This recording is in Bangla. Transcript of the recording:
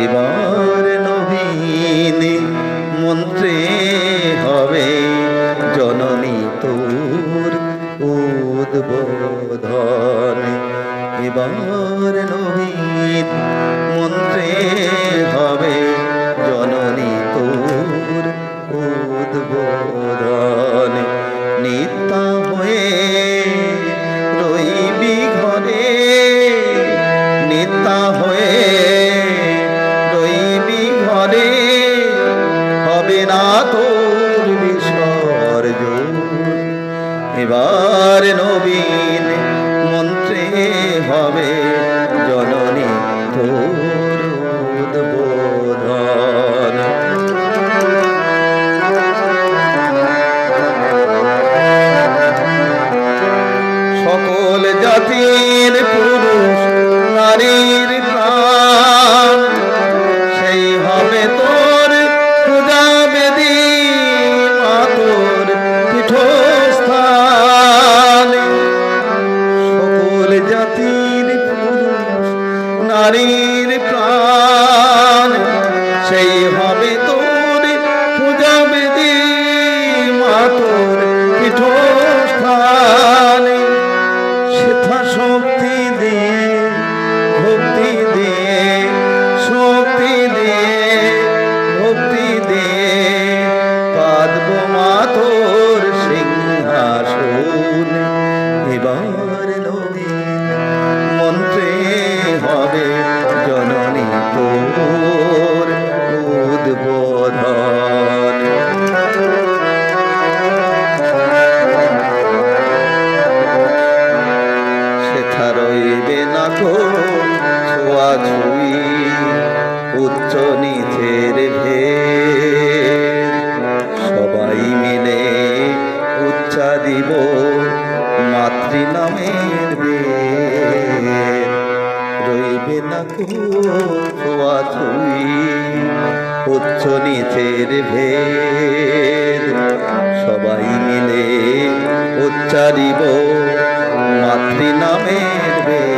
এবার নবীন মন্ত্রে হবে জননী তোর উদ্বোধন। এবার নবীন মন্ত্রে হবে জননী তোর উদ্বোধন। নিত্যা হয়ে রইবি ঘরে, নিত্যা হয়ে রইবি ঘরে, হবে না তোর বিসর্জন। এবার নবীন মন্ত্রে হবে জননী তোর উদ্বোধন। সকল জাতির পুরুষ নারীর প্রাণ, সেই হবে তোর পূজা বেদী, মা তোর পীঠস্থান। সকল জাতির পুরুষ নারীর প্রাণ, সেই হবে তোর পূজা বেদী, মা তোর পীঠস্থান। সেথা শক্তি দিয়ে, ভক্তি দিয়ে, শক্তি দিয়ে, ভক্তি দিয়ে পাদব মা তোর সিংহাসন। এবার নবীন মন্ত্রে হবে জননী তোর উদ্বোধন। সেথা রইবে না কো ছোঁয়াছুঁই, উচ্চ নিচের ভেদ, সবাই মিলে উচ্চারিব মাতৃ নামের বেদ। রইবে না কো ছোঁয়াছুঁই, উচ্চ নিচের ভেদ, সবাই মিলে উচ্চারিব মাতৃ নামের বেদ।